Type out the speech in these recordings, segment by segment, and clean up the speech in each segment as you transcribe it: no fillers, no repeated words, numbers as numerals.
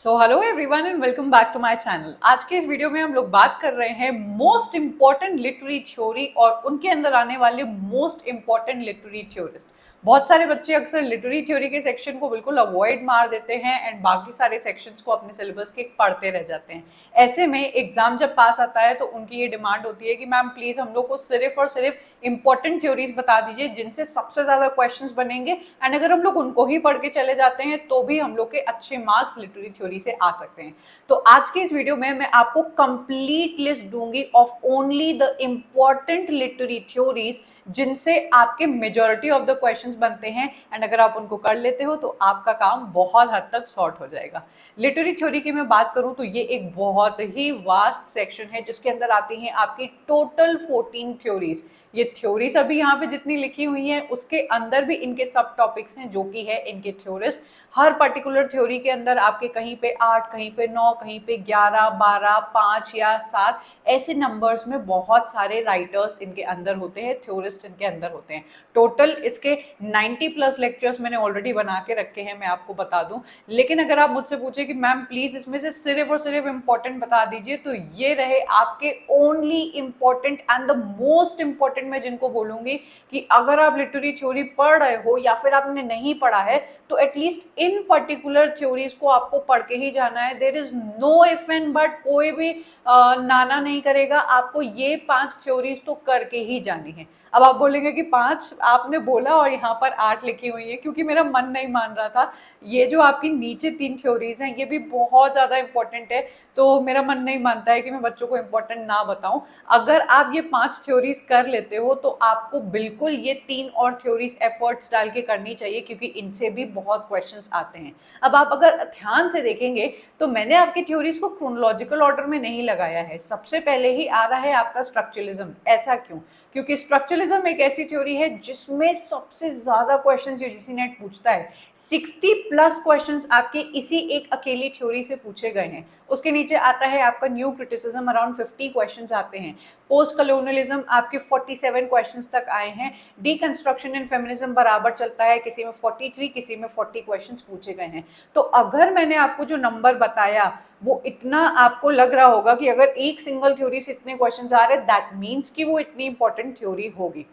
So hello everyone and welcome back to my channel. आज के इस वीडियो में हम लोग बात कर रहे हैं मोस्ट इंपॉर्टेंट लिटरेरी थ्योरी और उनके अंदर आने वाले मोस्ट इंपॉर्टेंट लिटरेरी थ्योरिस्ट। बहुत सारे बच्चे अक्सर लिटरेरी थ्योरी के सेक्शन को बिल्कुल अवॉइड मार देते हैं एंड बाकी सारे सेक्शंस को अपने सिलेबस के पढ़ते रह जाते हैं। ऐसे में एग्जाम जब पास आता है तो उनकी ये डिमांड होती है कि मैम प्लीज हम लोग को सिर्फ और सिर्फ इंपॉर्टेंट थ्योरीज बता दीजिए जिनसे सबसे ज्यादा क्वेश्चंस बनेंगे एंड अगर हम लोग उनको ही पढ़ के चले जाते हैं तो भी हम लोग के अच्छे मार्क्स लिटरेरी थ्योरी से आ सकते हैं। तो आज के इस वीडियो में मैं आपको कंप्लीट लिस्ट दूंगी of only the important literary theories जिनसे आपके मेजॉरिटी ऑफ द क्वेश्चंस बनते हैं एंड अगर आप उनको कर लेते हो तो आपका काम बहुत हद तक सॉर्ट हो जाएगा। लिटरेरी थ्योरी की मैं बात करूं तो ये एक बहुत ही वास्ट सेक्शन है जिसके अंदर आती हैं आपकी टोटल 14 थ्योरीज। ये थ्योरीज अभी यहाँ पे जितनी लिखी हुई हैं उसके अंदर भी इनके सब टॉपिक्स हैं जो कि है इनके थ्योरिस्ट। हर पर्टिकुलर थ्योरी के अंदर आपके कहीं पे 8, कहीं पे 9, कहीं पे 11, 12, 5 या 7 ऐसे नंबर्स में बहुत सारे राइटर्स इनके अंदर होते हैं, थ्योरिस्ट इनके अंदर होते हैं। टोटल इसके 90 प्लस लेक्चर्स मैंने ऑलरेडी बना के रखे हैं, मैं आपको बता दूं। लेकिन अगर आप मुझसे पूछे कि मैम प्लीज इसमें से सिर्फ और सिर्फ इंपॉर्टेंट बता दीजिए तो ये रहे आपके only important and the most important मैं जिनको बोलूंगी कि अगर आप लिटरेरी थ्योरी पढ़ रहे हो या फिर आपने नहीं पढ़ा है तो एटलीस्ट इन पर्टिकुलर थ्योरीज को आपको पढ़ के ही जाना है। There is no if and but, कोई भी नाना नहीं करेगा, आपको ये 5 थ्योरीज तो करके ही जानी है। अब आप बोलेंगे कि 5 आपने बोला और यहाँ पर 8 लिखी हुई है, क्योंकि मेरा मन नहीं मान रहा था। ये जो आपकी नीचे 3 थ्योरीज हैं ये भी बहुत ज्यादा इंपॉर्टेंट है, तो मेरा मन नहीं मानता है कि मैं बच्चों को इंपॉर्टेंट ना बताऊं। अगर आप ये 5 थ्योरीज कर लेते हो तो आपको बिल्कुल ये 3 और थ्योरीज एफर्ट्स डाल के करनी चाहिए, क्योंकि इनसे भी बहुत क्वेश्चंस आते हैं। अब आप अगर ध्यान से देखेंगे तो मैंने आपकी थ्योरीज को क्रोनोलॉजिकल ऑर्डर में नहीं लगाया है। सबसे पहले ही आ रहा है आपका स्ट्रक्चरलिज्म। ऐसा क्यों? क्योंकि स्ट्रक्चरलिज्म एक ऐसी थ्योरी है जिसमें सबसे ज्यादा क्वेश्चंस यूजीसी नेट पूछता है। 60 प्लस क्वेश्चंस आपके इसी एक अकेली थ्योरी से पूछे गए हैं। उसके नीचे आता है आपका न्यू क्रिटिसिज्म, अराउंड 50 क्वेश्चंस आते हैं। पोस्ट कलोनियलिज्म आपके 47 क्वेश्चंस तक आए हैं। डीकंस्ट्रक्शन इन फेमिनिज्म बराबर चलता है, किसी में 43, किसी में 40 क्वेश्चंस पूछे गए हैं। तो अगर मैंने आपको जो नंबर बताया वो इतना आपको लग रहा होगा कि अगर एक सिंगल थ्योरी से इतने क्वेश्चंस आ रहे हैं दैट मीन्स कि वो इतनी इंपॉर्टेंट थ्योरी होगी।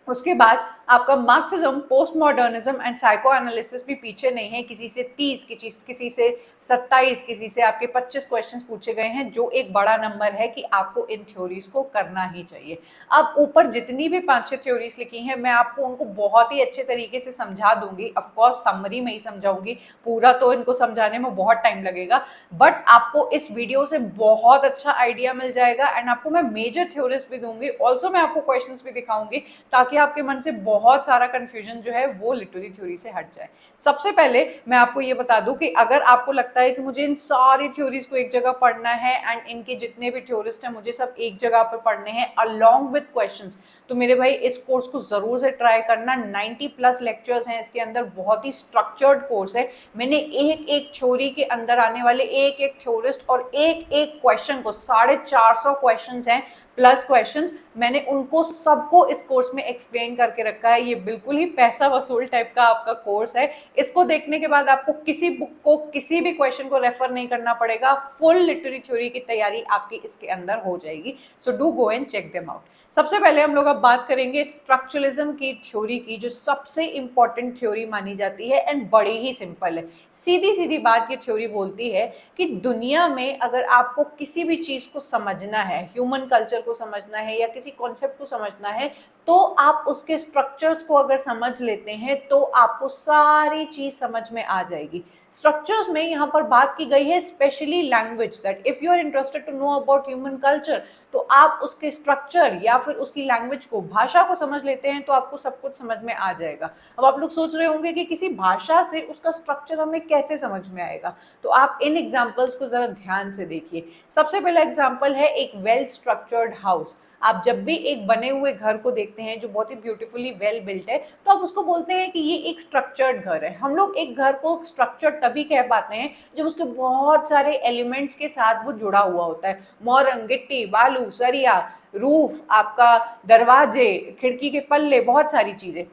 उसके बाद आपका Marxism, post modernism and psycho analysis भी पीछे नहीं है। किसी से 30, किसी से 27, किसी से आपके 25 क्वेश्चंस पूछे गए हैं, जो एक बड़ा नंबर है कि आपको इन थ्योरीज को करना ही चाहिए। अब ऊपर जितनी भी 5-6 थ्योरीज लिखी हैं मैं आपको उनको बहुत ही अच्छे तरीके से समझा दूंगी। ऑफकोर्स समरी में ही समझाऊंगी, पूरा तो इनको समझाने में बहुत टाइम लगेगा, बट आपको इस वीडियो से बहुत अच्छा आइडिया मिल जाएगा एंड आपको मैं मेजर थ्योरीज भी दूंगी। ऑल्सो मैं आपको क्वेश्चन भी दिखाऊंगी ताकि आपके मन से बहुत सारा कंफ्यूजन जो है वो लिटरेरी थ्योरी से हट जाए। सबसे पहले मैं आपको ये बता दूं कि अगर आपको लगता है कि मुझे इन सारी थ्योरीज को एक जगह पढ़ना है एंड इनके जितने भी थ्योरिस्ट हैं मुझे सब एक जगह पर पढ़ने हैं अलोंग विद क्वेश्चंस, तो मेरे भाई इस कोर्स को जरूर से ट्राई करना। 90 प्लस लेक्चर्स हैं इसके अंदर, बहुत ही स्ट्रक्चर्ड कोर्स है। मैंने एक एक थ्योरी के अंदर आने वाले एक एक थ्योरिस्ट और एक एक क्वेश्चन को 450 क्वेश्चन हैं प्लस क्वेश्चंस, मैंने उनको सबको इस कोर्स में एक्सप्लेन करके रखा है। ये बिल्कुल ही पैसा वसूल टाइप का आपका कोर्स है। इसको देखने के बाद आपको किसी बुक को, किसी भी क्वेश्चन को रेफर नहीं करना पड़ेगा। फुल लिटरेरी थ्योरी की तैयारी आपकी इसके अंदर हो जाएगी। So do go and check them out. सबसे पहले हम लोग अब बात करेंगे स्ट्रक्चरलिज्म की थ्योरी की, जो सबसे इंपॉर्टेंट थ्योरी मानी जाती है एंड बड़ी ही सिंपल है। सीधी सीधी बात ये थ्योरी बोलती है कि दुनिया में अगर आपको किसी भी चीज को समझना है, ह्यूमन कल्चर को समझना है या किसी कॉन्सेप्ट को समझना है, तो आप उसके स्ट्रक्चर्स को अगर समझ लेते हैं तो आपको सारी चीज समझ में आ जाएगी। स्ट्रक्चर्स में यहाँ पर बात की गई है specially language, that if you are interested to know about human culture तो आप उसके स्ट्रक्चर या फिर उसकी लैंग्वेज को, भाषा को समझ लेते हैं तो आपको सब कुछ समझ में आ जाएगा। अब आप लोग सोच रहे होंगे कि किसी भाषा से उसका स्ट्रक्चर हमें कैसे समझ में आएगा, तो आप इन एग्जाम्पल्स को जरा ध्यान से देखिए। सबसे पहला एग्जाम्पल है एक वेल स्ट्रक्चर्ड हाउस। आप जब भी एक बने हुए घर को देखते हैं जो बहुत ही ब्यूटीफुली वेल बिल्ट है तो आप उसको बोलते हैं कि ये एक स्ट्रक्चर्ड घर है। हम लोग एक घर को स्ट्रक्चर्ड तभी कह पाते हैं जब उसके बहुत सारे एलिमेंट्स के साथ वो जुड़ा हुआ होता है। मोरंग, गिट्टी, बालू, सरिया, रूफ, आपका दरवाजे, खिड़की के पल्ले, बहुत सारी चीजें।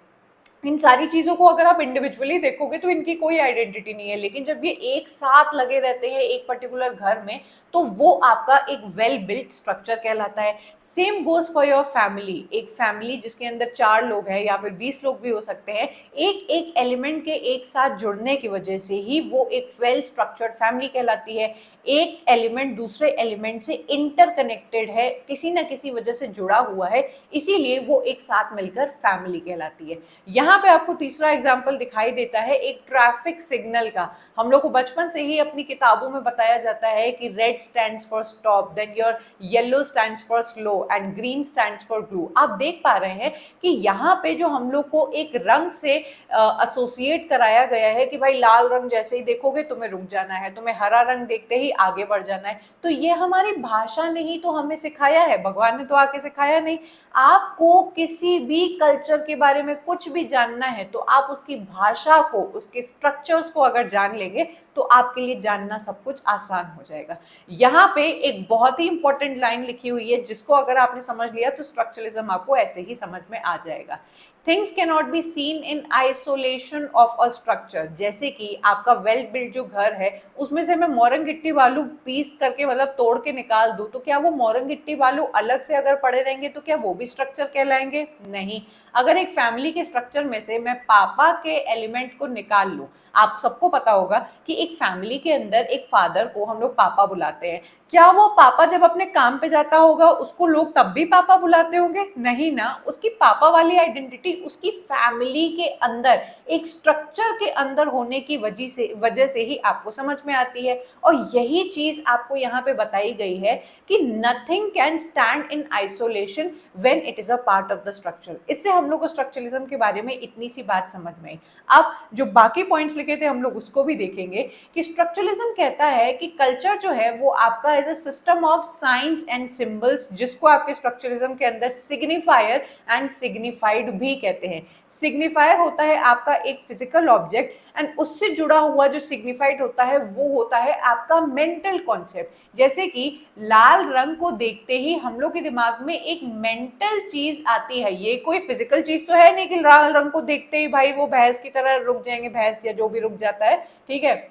इन सारी चीज़ों को अगर आप इंडिविजुअली देखोगे तो इनकी कोई आइडेंटिटी नहीं है, लेकिन जब ये एक साथ लगे रहते हैं एक पर्टिकुलर घर में, तो वो आपका एक वेल बिल्ट स्ट्रक्चर कहलाता है। Same goes for your family. एक फैमिली जिसके अंदर 4 लोग हैं या फिर 20 लोग भी हो सकते हैं, एक एक एलिमेंट के एक साथ जुड़ने की वजह से ही वो एक वेल स्ट्रक्चर्ड फैमिली कहलाती है। एक एलिमेंट दूसरे एलिमेंट से इंटरकनेक्टेड है, किसी ना किसी वजह से जुड़ा हुआ है, इसीलिए वो एक साथ मिलकर फैमिली कहलाती है। यहाँ पे आपको तीसरा एग्जाम्पल दिखाई देता है एक ट्रैफिक सिग्नल का। हम लोग को बचपन से ही अपनी किताबों में बताया जाता है कि red stands for stop, then your yellow stands for slow and green stands for glue. आप देख पा रहे हैं कि यहाँ पे जो हम लोग को एक रंग से एसोसिएट कराया गया है कि भाई लाल रंग जैसे ही देखोगे तुम्हें रुक जाना है, तुम्हें हरा रंग देखते ही आगे बढ़ जाना है। तो ये हमारी भाषा ने ही तो हमें सिखाया है, भगवान ने तो आके सिखाया नहीं। आपको किसी भी कल्चर के बारे में कुछ भी जानना है तो आप उसकी भाषा को, उसके स्ट्रक्चर्स को अगर जान लेंगे तो आपके लिए जानना सब कुछ आसान हो जाएगा। यहाँ पे एक बहुत ही इंपॉर्टेंट लाइन लिखी हुई है जिसको अगर आपने समझ लिया तो स्ट्रक्चरलिज्म आपको ऐसे ही समझ में आ जाएगा। Things can not be seen in isolation of a structure. जैसे कि आपका वेल बिल्ड जो घर है उसमें से मैं मोरंग गिट्टी बालू पीस करके मतलब तोड़ के निकाल दूं, तो क्या वो मोरंग गिट्टी बालू अलग से अगर पड़े रहेंगे तो क्या वो भी स्ट्रक्चर कहलाएंगे? नहीं। अगर एक फैमिली के स्ट्रक्चर में से मैं पापा के एलिमेंट को निकाल लूं, आप सबको पता होगा कि एक फैमिली के अंदर एक फादर को हम लोग पापा बुलाते हैं। क्या वो पापा जब अपने काम पे जाता होगा उसको लोग तब भी पापा बुलाते होंगे? नहीं ना। उसकी पापा वाली आइडेंटिटी उसकी फैमिली के अंदर एक स्ट्रक्चर के अंदर होने की वजह से ही आपको समझ में आती है। और यही चीज आपको यहाँ पे बताई गई है कि nothing can stand in isolation when it is a part of the structure. इससे हम लोग को स्ट्रक्चरलिज्म के बारे में इतनी सी बात समझ में आई। अब जो बाकी पॉइंट्स लिखे थे हम लोग उसको भी देखेंगे कि स्ट्रक्चरलिज्म कहता है कि कल्चर जो है वो आपका as a system of science and symbols, जिसको आपके स्ट्रक्चरलिज्म के अंदर सिग्निफायर एंड सिग्निफाइड भी कहते हैं। सिग्निफायर होता है आपका एक फिजिकल ऑब्जेक्ट एंड उससे जुड़ा हुआ जो सिग्निफाइड होता है वो होता है आपका मेंटल कॉन्सेप्ट। जैसे कि लाल रंग को देखते ही हम लोग के दिमाग में एक मेंटल चीज आती है, ये कोई फिजिकल चीज तो है नहीं कि लाल रंग को देखते ही भाई वो भैंस की तरह रुक जाएंगे, भैंस या जो भी रुक जाता है, ठीक है,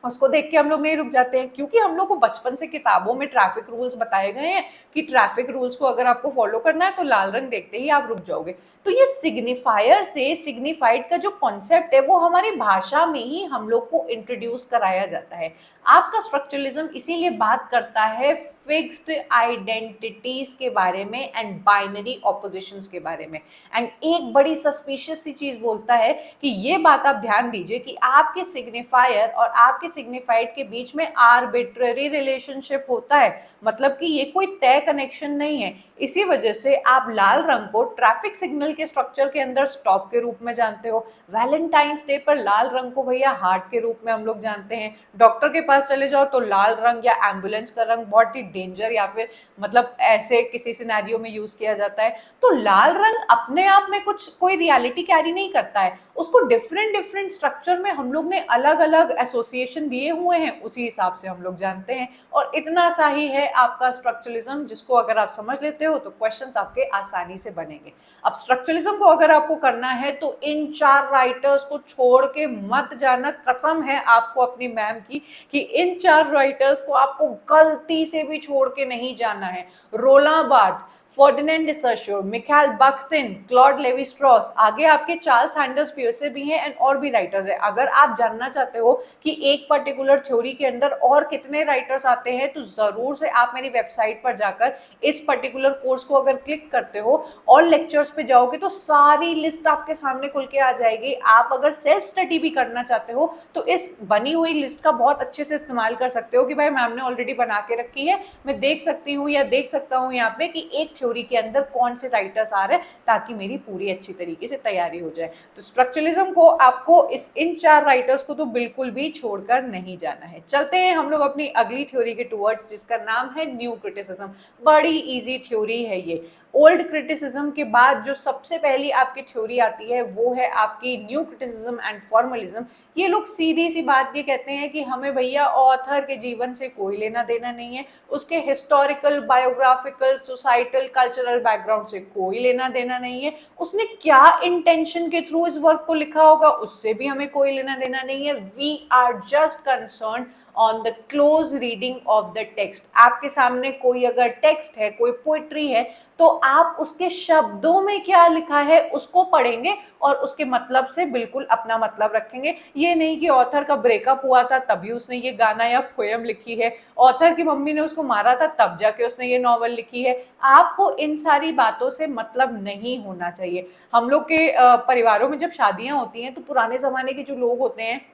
उसको देख के हम लोग नहीं रुक जाते हैं, क्योंकि हम लोग को बचपन से किताबों में ट्रैफिक रूल्स बताए गए हैं कि ट्रैफिक रूल्स को अगर आपको फॉलो करना है तो लाल रंग देखते ही आप रुक जाओगे। तो ये सिग्निफायर से सिग्निफाइड का जो कॉन्सेप्ट है वो हमारी भाषा में ही हम लोग को इंट्रोड्यूस कराया जाता है। आपका स्ट्रक्चरलिज्म इसीलिए बात करता है फिक्स्ड आइडेंटिटीज के बारे में एंड बाइनरी ऑपोजिशंस के बारे में। एंड एक बड़ी सस्पिशियस सी चीज बोलता है कि ये बात आप ध्यान दीजिए कि आपके सिग्निफायर और आपके सिग्निफाइड के बीच में आर्बिट्ररी रिलेशनशिप होता है, मतलब कि ये कोई तय कनेक्शन नहीं है। इसी वजह से आप लाल रंग को ट्रैफिक सिग्नल के स्ट्रक्चर के अंदर स्टॉप के रूप में जानते हो, वैलेंटाइंस डे पर लाल रंग को भैया हार्ट के रूप में हम लोग जानते हैं, डॉक्टर के पास चले जाओ तो लाल रंग या एम्बुलेंस का रंग बहुत ही डेंजर या फिर मतलब ऐसे किसी सिनेरियो में यूज किया जाता है। तो लाल रंग अपने आप में कुछ कोई रियलिटी कैरी नहीं करता है, उसको डिफरेंट डिफरेंट स्ट्रक्चर में हम लोग ने अलग अलग एसोसिएशन दिए हुए हैं, उसी हिसाब से हम लोग जानते हैं। और इतना सा ही है आपका स्ट्रक्चरलिज्म, जिसको अगर आप समझ लेते हो तो क्वेश्चंस आपके आसानी से बनेंगे। अब स्ट्रक्चरलिज्म को अगर आपको करना है तो इन 4 राइटर्स को छोड़ के मत जाना, कसम है आपको अपनी मैम की कि इन 4 राइटर्स को आपको गलती से भी छोड़ के नहीं जाना है। Roland Barthes, Ferdinand de Saussure, Mikhail Bakhtin, Claude Levi Strauss, आगे आपके चार्ल्स सैंडर्स पियर्से भी हैं एंड और भी राइटर्स हैं। अगर आप जानना चाहते हो कि एक पर्टिकुलर थ्योरी के अंदर और कितने राइटर्स आते हैं तो जरूर से आप मेरी वेबसाइट पर जाकर इस पर्टिकुलर कोर्स को अगर क्लिक करते हो और लेक्चर्स पे जाओगे तो सारी लिस्ट आपके सामने खुल के आ जाएगी। आप अगर सेल्फ स्टडी भी करना चाहते हो तो इस बनी हुई लिस्ट का बहुत अच्छे से इस्तेमाल कर सकते हो कि भाई मैम ने ऑलरेडी बना के रखी है, मैं देख सकती हूँ या देख सकता हूँ यहाँ पे कि एक थ्योरी के अंदर कौन से राइटर्स आ रहे हैं, ताकि मेरी पूरी अच्छी तरीके से तैयारी हो जाए। तो स्ट्रक्चरलिज्म को आपको इन 4 राइटर्स को तो बिल्कुल भी छोड़कर नहीं जाना है। चलते हैं हम लोग अपनी अगली थ्योरी के टुवर्ड्स, जिसका नाम है न्यू क्रिटिसिज्म। बड़ी इजी थ्योरी है ये। ओल्ड क्रिटिसिज्म के बाद जो सबसे पहली आपकी थ्योरी आती है वो है आपकी न्यू क्रिटिसिज्म एंड फॉर्मलिज्म। ये लोग सीधी सी बात ये कहते हैं कि हमें भैया ऑथर के जीवन से कोई लेना देना नहीं है, उसके historical, biographical, societal, cultural background से कोई लेना देना नहीं है, उसने क्या इंटेंशन के थ्रू इस वर्क को लिखा होगा उससे भी हमें कोई लेना देना नहीं है। We are just concern on the close reading of the text. आपके सामने कोई अगर टेक्स्ट है, कोई पोइट्री है, तो आप उसके शब्दों में क्या लिखा है उसको पढ़ेंगे और उसके मतलब से बिल्कुल अपना मतलब रखेंगे। ये नहीं कि ऑथर का ब्रेकअप हुआ था तभी उसने ये गाना या पोएम लिखी है, ऑथर की मम्मी ने उसको मारा था तब जाके उसने ये नॉवल लिखी है। आपको इन सारी बातों से मतलब नहीं होना चाहिए। हम लोग के परिवारों में जब शादियां होती हैं तो पुराने जमाने के जो लोग होते हैं,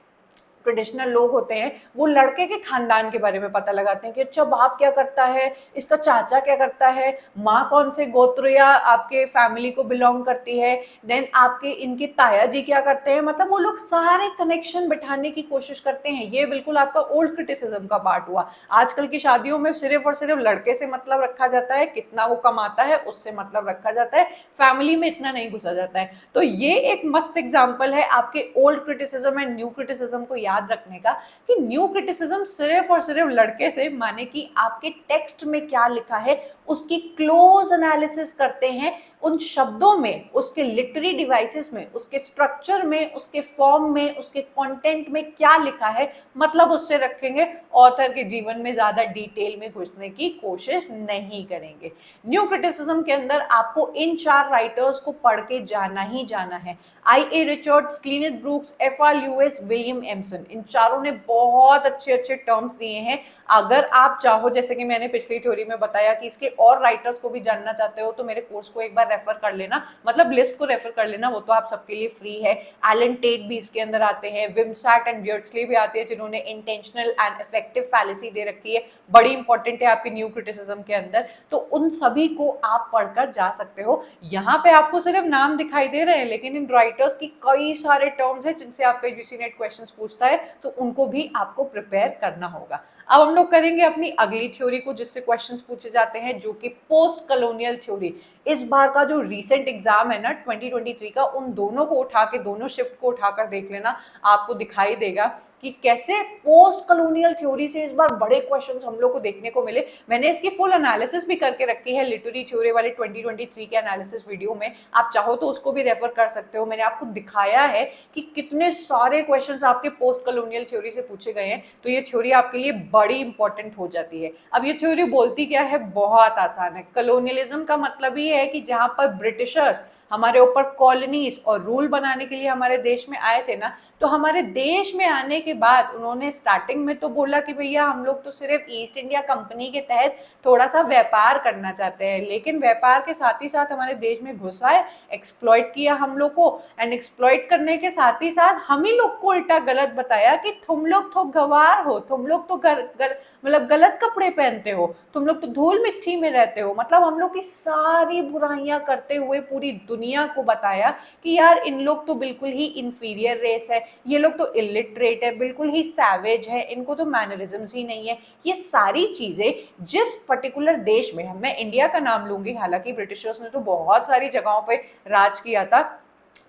ट्रेडिशनल लोग होते हैं, वो लड़के के खानदान के बारे में पता लगाते हैं कि अच्छा बाप क्या करता है, इसका चाचा क्या करता है, माँ कौन से गोत्र या आपके फैमिली को बिलोंग करती है, देन आपके इनके ताया जी क्या करते हैं। मतलब वो लोग सारे कनेक्शन बिठाने की कोशिश करते हैं। ये बिल्कुल आपका ओल्ड क्रिटिसिज्म का पार्ट हुआ। आजकल की शादियों में सिर्फ और सिर्फ लड़के से मतलब रखा जाता है, कितना वो कमाता है उससे मतलब रखा जाता है, फैमिली में इतना नहीं घुसा जाता है। तो ये एक मस्त एग्जाम्पल है आपके old criticism and new criticism को याद रखने का, कि न्यू क्रिटिसिज्म सिर्फ और सिर्फ लड़के से, माने कि आपके टेक्स्ट में क्या लिखा है उसकी क्लोज एनालिसिस करते हैं, उन शब्दों में, उसके लिटरेरी डिवाइसेस में, उसके स्ट्रक्चर में, उसके फॉर्म में, उसके कंटेंट में क्या लिखा है मतलब उससे रखेंगे। ऑथर के जीवन में ज्यादा डिटेल में घुसने की कोशिश नहीं करेंगे। न्यू क्रिटिसिज्म के अंदर आपको इन 4 राइटर्स को पढ़ के जाना ही जाना है। I A. Richards, Cleanth Brooks, F R. Leavis, William Empson, इन चारों ने बहुत अच्छे अच्छे टर्म्स दिए हैं। अगर आप चाहो, जैसे कि मैंने पिछली थ्योरी में बताया कि इसके और राइटर्स को भी जानना चाहते हो तो मेरे कोर्स को एक बार रेफर कर लेना, मतलब लिस्ट को रेफर कर लेना, वो तो आप सबके लिए फ्री है। एलन टेट भी इसके अंदर आते हैं, विमसैट एंड बियर्डस्ली भी आते हैं जिन्होंने इंटेंशनल एंड इफेक्टिव फैलेसी दे रखी है, बड़ी इंपॉर्टेंट है आपके न्यू क्रिटिसिज्म के अंदर। तो उन सभी को आप पढ़कर जा सकते हो। यहाँ पे आपको सिर्फ नाम दिखाई दे रहे हैं, लेकिन इन राइटर्स की कई सारे टर्म्स है जिनसे आपका यूजीसी नेट क्वेश्चंस पूछता है, तो उनको भी आपको प्रिपेयर करना होगा। अब हम लोग करेंगे अपनी अगली थ्योरी को जिससे क्वेश्चंस पूछे जाते हैं, जो कि पोस्ट कॉलोनियल थ्योरी। इस बार का जो रीसेंट एग्जाम है ना 2023 का, उन दोनों को उठा के, दोनों शिफ्ट को उठाकर देख लेना, आपको दिखाई देगा कि कैसे पोस्ट कॉलोनियल थ्योरी से इस बार बड़े क्वेश्चंस हम लोग को देखने को मिले। मैंने इसकी फुल एनालिसिस भी करके रखी है लिटरेरी थ्योरी वाले 2023 के एनालिसिस वीडियो में, आप चाहो तो उसको भी रेफर कर सकते हो। मैंने आपको दिखाया है कि कितने सारे क्वेश्चंस आपके पोस्ट कॉलोनियल थ्योरी से पूछे गए हैं, तो ये थ्योरी आपके लिए बड़ी इंपॉर्टेंट हो जाती है। अब ये थ्योरी बोलती क्या है, बहुत आसान है। कॉलोनियलिज्म का मतलब ये है कि जहां पर ब्रिटिशर्स हमारे ऊपर कॉलोनीज और रूल बनाने के लिए हमारे देश में आए थे ना, तो हमारे देश में आने के बाद उन्होंने स्टार्टिंग में तो बोला कि भैया हम लोग तो सिर्फ ईस्ट इंडिया कंपनी के तहत थोड़ा सा व्यापार करना चाहते हैं, लेकिन व्यापार के साथ ही साथ हमारे देश में घुसा है, एक्सप्लॉइट किया हम लोग को, एंड एक्सप्लॉइट करने के साथ ही साथ हम ही लोग को उल्टा गलत बताया कि तुम लोग तो गवार हो, तुम लोग तो मतलब गलत कपड़े पहनते हो, तुम लोग तो धूल मिट्टी में रहते हो। मतलब हम लोग की सारी बुराइयां करते हुए पूरी दुनिया को बताया कि यार इन लोग तो बिल्कुल ही इंफीरियर रेस है, ये लोग तो इलिटरेट है, बिल्कुल ही सैवेज है, इनको तो मैनरिज्म्स ही नहीं है। ये सारी चीजें जिस पर्टिकुलर देश में, मैं इंडिया का नाम लूंगी, हालांकि ब्रिटिशर्स ने तो बहुत सारी जगहों पे राज किया था,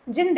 जिन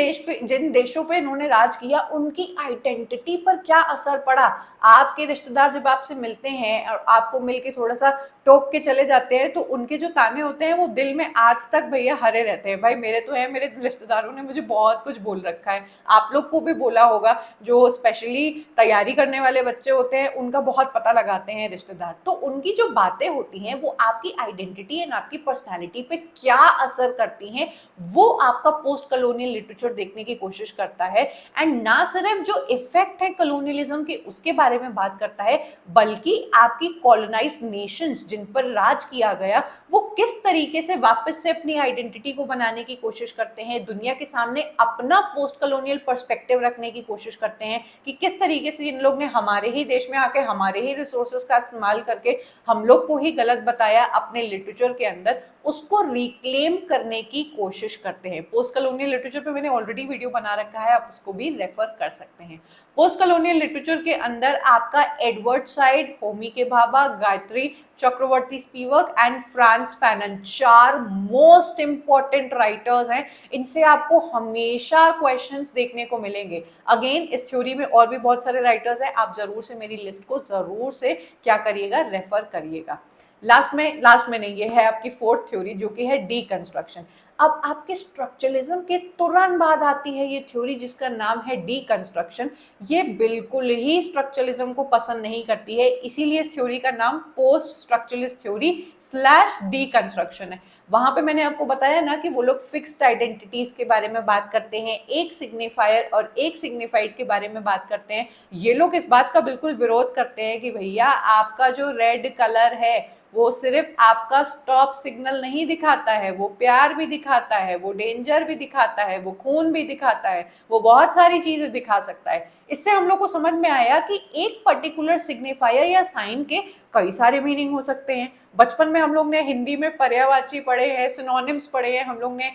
देशों पे इन्होंने राज किया उनकी आइडेंटिटी पर क्या असर पड़ा। आपके रिश्तेदार जब आपसे मिलते हैं और आपको मिलके थोड़ा सा टोक के चले जाते हैं, तो उनके जो ताने होते हैं वो दिल में आज तक भैया हरे रहते हैं। भाई मेरे तो है, मेरे रिश्तेदारों ने मुझे बहुत कुछ बोल रखा है, आप लोग को भी बोला होगा। जो स्पेशली तैयारी करने वाले बच्चे होते हैं उनका बहुत पता लगाते हैं रिश्तेदार, तो उनकी जो बातें होती हैं वो आपकी आइडेंटिटी एंड आपकी पर्सनैलिटी पे क्या असर करती हैं, वो आपका पोस्ट कॉलोनियल लिटरेचर देखने की कोशिश करता है। एंड ना सिर्फ जो इफेक्ट है कॉलोनियलिज्म के उसके बारे में बात करता है, बल्कि आपकी कॉलोनाइज्ड नेशंस जिन पर राज किया गया वो किस तरीके से वापस से अपनी आइडेंटिटी को बनाने की कोशिश करते हैं, दुनिया के सामने अपना पोस्ट कॉलोनियल पर्सपेक्टिव रखने की कोशिश करते हैं कि किस तरीके से इन लोग ने हमारे ही देश में आके हमारे ही रिसोर्सेज का इस्तेमाल करके हम लोग को ही गलत बताया अपने लिटरेचर के अंदर। उसको रिक्लेम करने की कोशिश करते हैं। पोस्ट कॉलोनियल लिटरेचर पे मैंने ऑलरेडी वीडियो बना रखा है, आप उसको भी रेफर कर सकते हैं। पोस्ट कॉलोनियल लिटरेचर के अंदर आपका Edward Said, Homi K Bhabha, Gayatri Chakravorty Spivak and Frantz Fanon 4 most important writers हैं। इनसे आपको हमेशा क्वेश्चंस देखने को मिलेंगे। अगेन इस थ्योरी में और भी बहुत सारे राइटर्स हैं, आप जरूर से मेरी लिस्ट को जरूर से क्या करिएगा, रेफर करिएगा। लास्ट में नहीं, ये है आपकी फोर्थ थ्योरी जो कि है डीकंस्ट्रक्शन। अब आपके स्ट्रक्चरलिज्म के तुरंत बाद आती है ये थ्योरी जिसका नाम है डीकंस्ट्रक्शन। ये बिल्कुल ही स्ट्रक्चरलिज्म को पसंद नहीं करती है, इसीलिए इस थ्योरी का नाम post structuralist theory slash deconstruction है। वहां पे मैंने आपको बताया ना कि वो लोग फिक्स्ड आइडेंटिटीज के बारे में बात करते हैं, एक सिग्निफायर और एक सिग्निफाइड के बारे में बात करते हैं। ये लोग इस बात का बिल्कुल विरोध करते हैं कि भैया आपका जो रेड कलर है वो सिर्फ आपका स्टॉप सिग्नल नहीं दिखाता है, वो प्यार भी दिखाता है, वो डेंजर भी दिखाता है, वो खून भी दिखाता है, वो बहुत सारी चीजें दिखा सकता है। इससे हम लोग को समझ में आया कि एक पर्टिकुलर सिग्निफायर या साइन के कई सारे मीनिंग हो सकते हैं। बचपन में हम लोग ने हिंदी में पर्यायवाची पढ़े हैं, सिनोनिम्स पढ़े हैं, हम लोग ने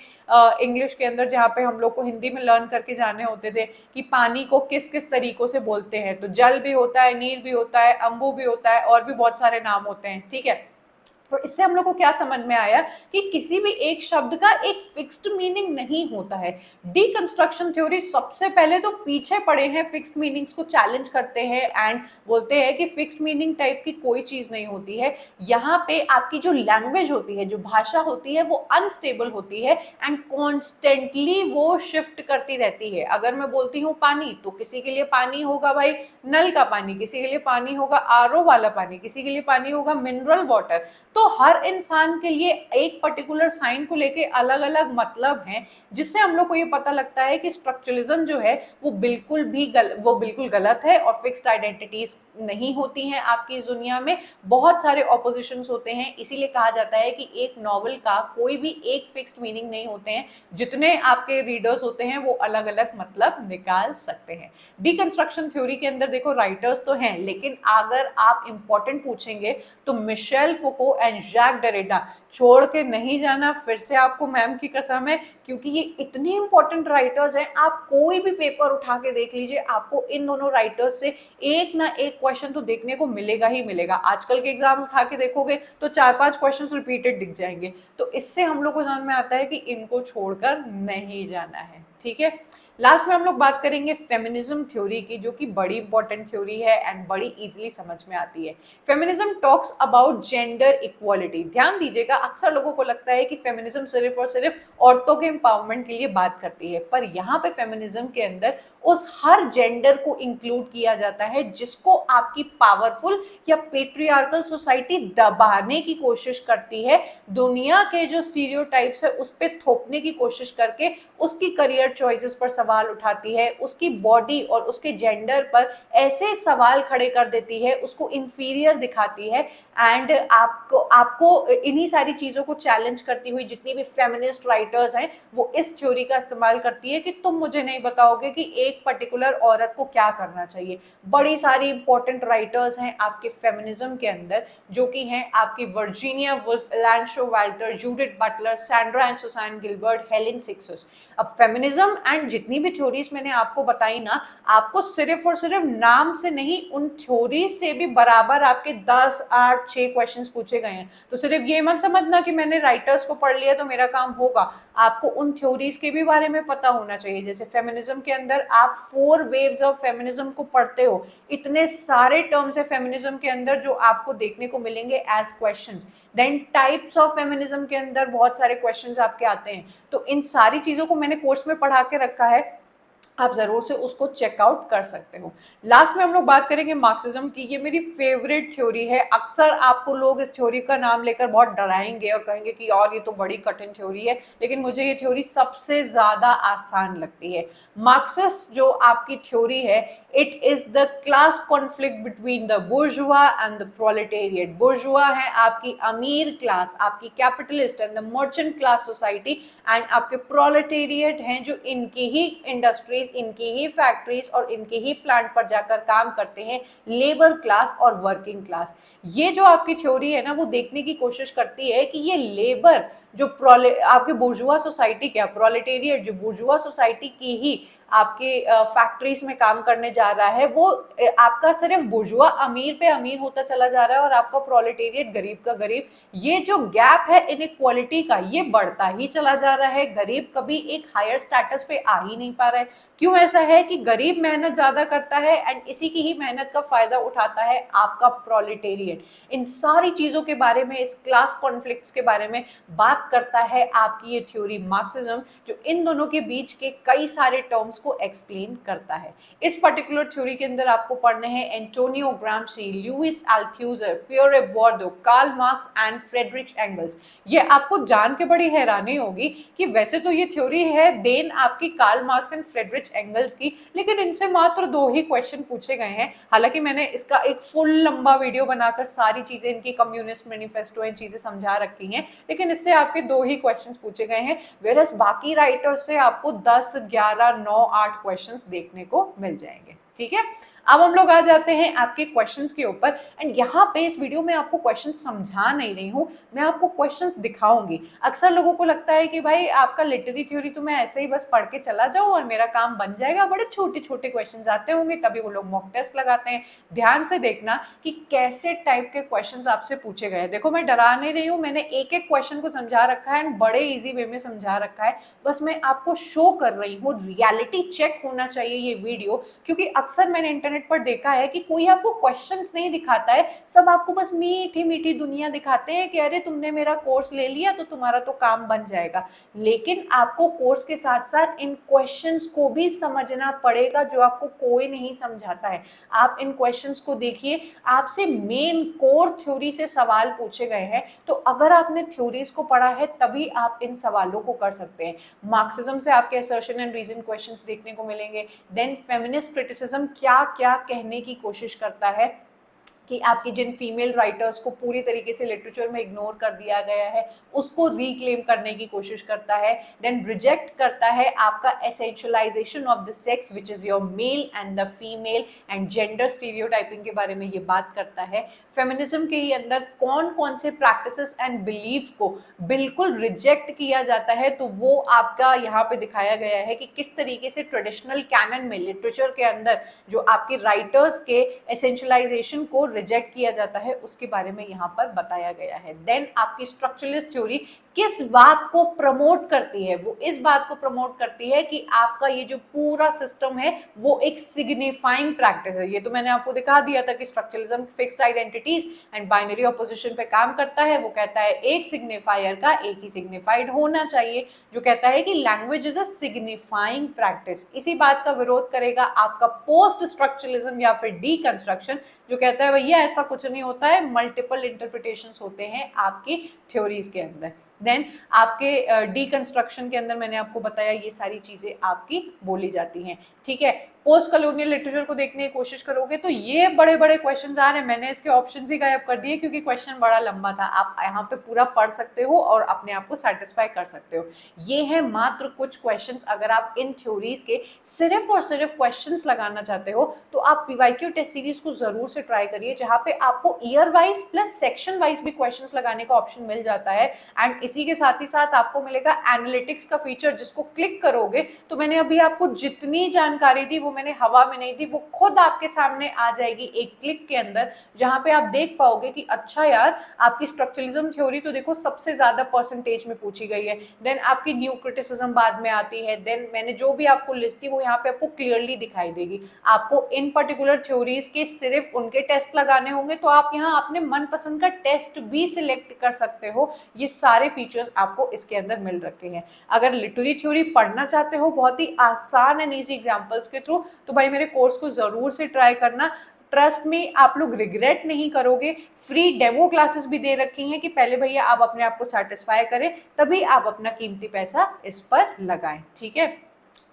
इंग्लिश के अंदर जहाँ पे हम लोग को हिंदी में लर्न करके जाने होते थे कि पानी को किस किस तरीकों से बोलते हैं। तो जल भी होता है, नीर भी होता है, अंबु भी होता है, और भी बहुत सारे नाम होते हैं, ठीक है। तो इससे हम लोग को क्या समझ में आया कि किसी भी एक शब्द का एक फिक्स्ड मीनिंग नहीं होता है। डीकंस्ट्रक्शन थ्योरी सबसे पहले तो पीछे पड़े हैं, फिक्स्ड मीनिंग्स को चैलेंज करते हैं एंड बोलते हैं कि फिक्स्ड मीनिंग टाइप की कोई चीज नहीं होती है। यहाँ पे आपकी जो लैंग्वेज होती है, जो भाषा होती है, वो अनस्टेबल होती है एंड कॉन्स्टेंटली वो शिफ्ट करती रहती है। अगर मैं बोलती हूँ पानी, तो किसी के लिए पानी होगा भाई नल का पानी, किसी के लिए पानी होगा आरओ वाला पानी, किसी के लिए पानी होगा मिनरल वाटर। तो हर इंसान के लिए एक पर्टिकुलर साइन को लेके अलग अलग मतलब हैं, जिससे हम लोग को ये पता लगता है कि स्ट्रक्चरलिज्म जो है वो बिल्कुल गलत है और फिक्स्ड आइडेंटिटीज नहीं होती हैं आपकी इस दुनिया में। बहुत सारे ऑपोजिशंस होते हैं, इसीलिए कहा जाता है कि एक नॉवल का कोई भी एक फिक्स्ड मीनिंग नहीं होते हैं, जितने आपके रीडर्स होते हैं वो अलग अलग मतलब निकाल सकते हैं। डीकंस्ट्रक्शन थ्योरी के अंदर देखो राइटर्स तो हैं, लेकिन अगर आप इंपॉर्टेंट पूछेंगे तो Michel Foucault and Jacques Derrida छोड़ के नहीं जाना, फिर से आपको मैम की कसम है, क्योंकि ये इतने इंपॉर्टेंट राइटर्स हैं। आप कोई भी पेपर उठा के देख लीजिए, आपको इन दोनों राइटर्स से एक ना एक क्वेश्चन तो देखने को मिलेगा ही मिलेगा। आजकल के एग्जाम उठा के देखोगे तो 4-5 क्वेश्चन रिपीटेड दिख जाएंगे। तो इससे हम लोग को समझ में आता है कि इनको छोड़कर नहीं जाना है, ठीक है। लास्ट में हम लोग बात करेंगे फेमिनिज्म थ्योरी की, जो कि बड़ी इंपॉर्टेंट थ्योरी है एंड बड़ी इजीली समझ में आती है। Feminism talks about gender equality. ध्यान दीजिएगा, अक्सर लोगों को लगता है कि फेमिनिज्म सिर्फ और सिर्फ औरतों के एम्पावरमेंट के लिए बात करती है, पर यहाँ पे फेमिनिज्म के अंदर उस हर जेंडर को इंक्लूड किया जाता है जिसको आपकी पावरफुल या पेट्रियार्कल सोसाइटी दबाने की कोशिश करती है, दुनिया के जो स्टीरियोटाइप्स है उस पर थोपने की कोशिश करके उसकी करियर चॉइसेस पर सवाल उठाती है, उसकी बॉडी और उसके जेंडर पर ऐसे सवाल खड़े कर देती है, उसको इंफीरियर दिखाती है। एंड आपको इन्हीं सारी चीजों को चैलेंज करती हुई जितनी भी फेमिनिस्ट राइटर्स हैं वो इस थ्योरी का इस्तेमाल करती है कि तुम मुझे नहीं बताओगे कि एक पर्टिकुलर औरत को क्या करना चाहिए। बड़ी सारी इंपॉर्टेंट राइटर्स हैं आपके फेमिनिज्म के अंदर, जो कि हैं आपकी Virginia Woolf, Elaine Showalter, Judith Butler, Sandra and Susan Gilbert, Helene Cixous. अब फेमिनिज्म एंड जितनी भी थ्योरीज मैंने आपको बताई ना, आपको सिर्फ और सिर्फ नाम से नहीं, उन थ्योरीज से भी बराबर आपके 10, 8, 6 क्वेश्चंस पूछे गए हैं। तो सिर्फ ये मत समझना कि मैंने राइटर्स को पढ़ लिया तो मेरा काम होगा, आपको उन थ्योरीज के भी बारे में पता होना चाहिए। जैसे फेमिनिज्म के अंदर आप 4 वेव्स ऑफ फेमिनिज्म को पढ़ते हो, इतने सारे टर्म्स है फेमिनिज्म के अंदर जो आपको देखने को मिलेंगे as questions. Then types of feminism के अंदर बहुत सारे क्वेश्चंस आपके आते हैं। तो इन सारी चीजों को मैंने कोर्स में पढ़ा के रखा है, आप जरूर से उसको चेकआउट कर सकते हो। लास्ट में हम लोग बात करेंगे मार्क्सिज्म की। ये मेरी फेवरेट थ्योरी है। अक्सर आपको लोग इस थ्योरी का नाम लेकर बहुत डराएंगे और कहेंगे कि यार ये तो बड़ी कठिन थ्योरी है, लेकिन मुझे ये थ्योरी सबसे ज्यादा आसान लगती है। मार्क्सिस्ट जो आपकी थ्योरी है, it is the class conflict between the bourgeois and the proletariat. Bourgeois है आपकी अमीर क्लास, आपकी capitalist and the merchant class society, and आपके प्रोलेटेरिएट हैं जो इनकी ही इंडस्ट्रीज, इनकी ही फैक्ट्रीज और इनके ही प्लांट पर जाकर काम करते हैं, लेबर क्लास और वर्किंग क्लास। ये जो आपकी थ्योरी है ना, वो देखने की कोशिश करती है कि ये लेबर जो आपके बुर्जुआ सोसाइटी, क्या प्रोलेटेरिएट जो बुर्जुआ सोसाइटी की ही आपके फैक्ट्रीज में काम करने जा रहा है, वो आपका सिर्फ बुर्जुआ अमीर पे अमीर होता चला जा रहा है और आपका प्रोलेटेरिएट गरीब का गरीब। ये जो गैप है इनइक्वालिटी का, ये बढ़ता ही चला जा रहा है। गरीब कभी एक हायर स्टेटस पे आ ही नहीं पा रहा है। क्यों ऐसा है कि गरीब मेहनत ज्यादा करता है एंड इसी की ही मेहनत का फायदा उठाता है आपका प्रोलेटेरिएट। इन सारी चीजों के बारे में, इस क्लास कॉन्फ्लिक्ट्स के बारे में बात करता है आपकी ये थ्योरी मार्क्सिज्म, जो इन दोनों के बीच के कई सारे टर्म्स को एक्सप्लेन करता है। इस पर्टिकुलर थ्योरी के अंदर आपको पढ़ने हैं Antonio Gramsci, Louis Althusser, Pierre Bourdieu, Karl Marx and Friedrich Engels. ये आपको जान के बड़ी हैरानी होगी कि वैसे तो ये थ्योरी है देन आपकी Karl Marx and Friedrich Engels की, लेकिन इनसे मात्र 2 ही क्वेश्चन पूछे गए हैं। हालांकि मैंने इसका एक फुल लंबा वीडियो बनाकर सारी चीजें, इनकी कम्युनिस्ट मैनिफेस्टो एंड चीजें समझा रखी हैं, लेकिन इससे आपके 2 ही क्वेश्चन पूछे गए हैं, वेरस बाकी राइटर्स से आपको 10, 11, 9, 8 क्वेश्चंस देखने को मिल जाएंगे। ठीक है, अब हम लोग आ जाते हैं आपके क्वेश्चंस के ऊपर। एंड यहाँ पे इस वीडियो में आपको क्वेश्चन समझा नहीं रही हूँ, मैं आपको क्वेश्चंस दिखाऊंगी। अक्सर लोगों को लगता है कि भाई आपका लिटरेरी थ्योरी तो मैं ऐसे ही बस पढ़ के चला जाऊँ और मेरा काम बन जाएगा, बड़े छोटे छोटे क्वेश्चंस आते होंगे, तभी वो लोग मॉक टेस्ट लगाते हैं। ध्यान से देखना कि कैसे टाइप के क्वेश्चंस आपसे पूछे गए। देखो मैं डरा नहीं रही हूँ, मैंने एक एक क्वेश्चन को समझा रखा है एंड बड़े ईजी वे में समझा रखा है, बस मैं आपको शो कर रही हूँ। रियलिटी चेक होना चाहिए ये वीडियो, क्योंकि अक्सर मैंने इंटरनेट पर देखा है कि कोई आपको क्वेश्चंस नहीं दिखाता है, सब आपको बस मीठी मीठी दुनिया दिखाते हैं कि अरे तुमने मेरा कोर्स ले लिया तो तुम्हारा तो काम बन जाएगा। लेकिन आपको कोर्स के साथ साथ इन क्वेश्चंस को भी समझना पड़ेगा, जो आपको कोई नहीं समझाता है। आप इन क्वेश्चंस को देखिए, आपसे मेन कोर थ्योरी से सवाल पूछे गए हैं, तो अगर आपने थ्योरीज को पढ़ा है तभी आप इन सवालों को कर सकते हैं। मार्क्सिज्म से आपके असर्शन एंड रीजन क्वेश्चंस देखने को मिलेंगे। देन फेमिनिस्ट क्रिटिसिज्म क्या क्या कहने की कोशिश करता है कि आपकी जिन फीमेल राइटर्स को पूरी तरीके से लिटरेचर में इग्नोर कर दिया गया है, उसको रिक्लेम करने की कोशिश करता है। देन रिजेक्ट करता है आपका essentialization of the sex which is your male and the female and gender stereotyping के बारे में ये बात करता है। फेमिनिज्म के ही अंदर कौन कौन से प्रैक्टिसेस एंड बिलीफ को बिल्कुल रिजेक्ट किया जाता है, तो वो आपका यहाँ पे दिखाया गया है कि किस तरीके से ट्रेडिशनल कैनन में, लिटरेचर के अंदर जो आपके राइटर्स के एसेंशियलाइजेशन को रिजेक्ट किया जाता है, उसके बारे में यहाँ पर बताया गया है। देन आपकी स्ट्रक्चरलिस्ट थ्योरी किस बात को प्रमोट करती है, वो इस बात को प्रमोट करती है कि आपका ये जो पूरा सिस्टम है वो एक सिग्निफाइंग प्रैक्टिस है। ये तो मैंने आपको दिखा दिया था कि structuralism fixed identities and binary opposition पे काम करता है। वो कहता है एक सिग्निफायर का एक ही सिग्निफाइड होना चाहिए, जो कहता है कि language is a signifying practice. इसी बात का विरोध करेगा आपका पोस्ट स्ट्रक्चरलिज्म या फिर डीकंस्ट्रक्शन, जो कहता है भैया ऐसा कुछ नहीं होता है, मल्टीपल इंटरप्रिटेशंस होते हैं आपकी थ्योरीज के अंदर। देन आपके डीकंस्ट्रक्शन के अंदर मैंने आपको बताया ये सारी चीजें आपकी बोली जाती हैं। ठीक है, पोस्ट कॉलोनियल लिटरेचर को देखने की कोशिश करोगे तो ये बड़े बड़े क्वेश्चंस आ रहे हैं। मैंने इसके ऑप्शंस ही गायब कर दिए क्योंकि क्वेश्चन बड़ा लंबा था। आप यहाँ पे पूरा पढ़ सकते हो और अपने आप को सेटिस्फाई कर सकते हो। ये है मात्र कुछ क्वेश्चंस। अगर आप इन थ्योरीज के सिर्फ और सिर्फ क्वेश्चंस लगाना चाहते हो तो आप पीवाईक्यू टेस्ट सीरीज को जरूर से ट्राई करिए, जहाँ पे आपको year wise plus section wise भी क्वेश्चंस लगाने का ऑप्शन मिल जाता है। एंड इसी के साथ ही साथ आपको मिलेगा एनालिटिक्स का फीचर, जिसको क्लिक करोगे तो मैंने अभी आपको जितनी जानकारी दी वो मैंने हवा में नहीं दी, वो खुद आपके सामने आ जाएगी एक क्लिक के अंदर, जहां पे आप देख पाओगे कि अच्छा यार आपकी स्ट्रक्चरलिज्म थ्योरी तो देखो सबसे ज्यादा परसेंटेज में पूछी गई है। देन आपकी न्यू क्रिटिसिज्म बाद में आती है। देन मैंने जो भी आपको लिस्ट दी वो यहाँ पे आपको क्लियरली दिखाई देगी। आपको इन पर्टिकुलर थ्योरीज के सिर्फ उनके टेस्ट लगाने होंगे, तो आप यहाँ अपने मनपसंद का टेस्ट भी सिलेक्ट कर सकते हो। ये सारे फीचर्स आपको इसके अंदर मिल रखे हैं। अगर लिटरेरी थ्योरी पढ़ना चाहते हो बहुत ही आसान एंड ईजी एग्जांपल्स के थ्रू, तो भाई मेरे कोर्स को जरूर से ट्राई करना। ट्रस्ट में आप लोग रिग्रेट नहीं करोगे। फ्री डेमो क्लासेस भी दे रखी हैं कि पहले भैया आप अपने आप को सेटिस्फाई करें, तभी आप अपना कीमती पैसा इस पर लगाएं। ठीक है,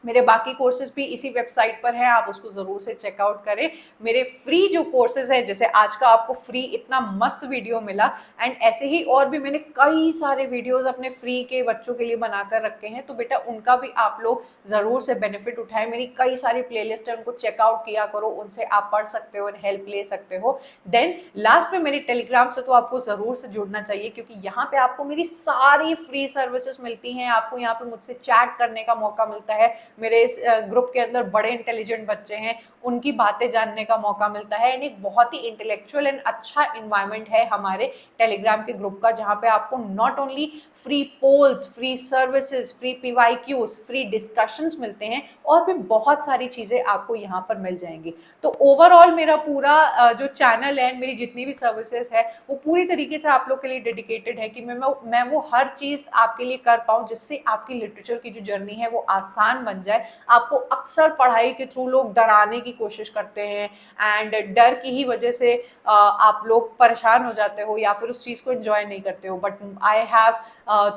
मेरे बाकी कोर्सेज भी इसी वेबसाइट पर हैं, आप उसको ज़रूर से चेकआउट करें। मेरे फ्री जो कोर्सेज हैं, जैसे आज का आपको फ्री इतना मस्त वीडियो मिला, एंड ऐसे ही और भी मैंने कई सारे वीडियोस अपने फ्री के बच्चों के लिए बनाकर रखे हैं, तो बेटा उनका भी आप लोग ज़रूर से बेनिफिट उठाएं। मेरी कई सारी प्लेलिस्ट है, उनको चेकआउट किया करो, उनसे आप पढ़ सकते हो एंड हेल्प ले सकते हो। देन लास्ट में मेरे टेलीग्राम से तो आपको ज़रूर से जुड़ना चाहिए, क्योंकि यहाँ पे आपको मेरी सारी फ्री सर्विसेज मिलती हैं। आपको यहाँ पे मुझसे चैट करने का मौका मिलता है, मेरे इस ग्रुप के अंदर बड़े इंटेलिजेंट बच्चे हैं, उनकी बातें जानने का मौका मिलता है, एंड एक बहुत ही इंटेलेक्चुअल एंड अच्छा इन्वायरमेंट है हमारे टेलीग्राम के ग्रुप का, जहाँ पे आपको not only free polls, free services, free PYQs, free discussions मिलते हैं, और भी बहुत सारी चीज़ें आपको यहाँ पर मिल जाएंगी। तो ओवरऑल मेरा पूरा जो चैनल है, मेरी जितनी भी सर्विसेज है, वो पूरी तरीके से आप लोग के लिए डेडिकेटेड है कि मैं वो हर चीज़ आपके लिए कर पाऊँ जिससे आपकी लिटरेचर की जो जर्नी है वो आसान बन जाए। आपको अक्सर पढ़ाई के थ्रू लोग डराने की कोशिश करते हैं, एंड डर की ही वजह से आप लोग परेशान हो जाते हो या फिर उस चीज़ को एंजॉय नहीं करते हो। But I have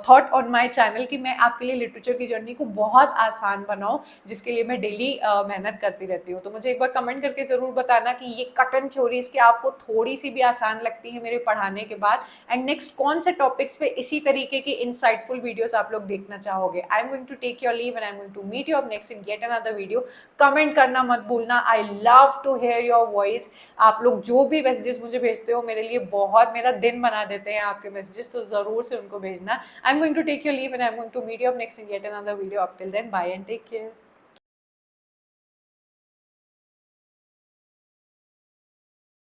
thought on my channel कि मैं आपके लिए लिटरेचर की जर्नी को बहुत आसान बनाऊं, जिसके लिए मैं डेली मेहनत करती रहती हूँ। तो मुझे एक बार कमेंट करके ज़रूर बताना कि ये कटन थ्योरीज की आपको थोड़ी सी भी आसान लगती है मेरे पढ़ाने के बाद, एंड नेक्स्ट कौन से टॉपिक्स पे इसी तरीके की इंसाइटफुल वीडियोस आप लोग देखना चाहोगे। I am going to take your leave and I am going to meet you up next in get another video. Comment करना मत भूलना, I love to hear your voice. आप लोग जो भी मैसेजेस मुझे भेजते हो, मेरे लिए बहुत, मेरा दिन बना देते हैं आपके मैसेजेस, तो ज़रूर से उनको भेजना। I am going to take your leave and I am going to meet you up next in get another video. Up till then, bye and take care.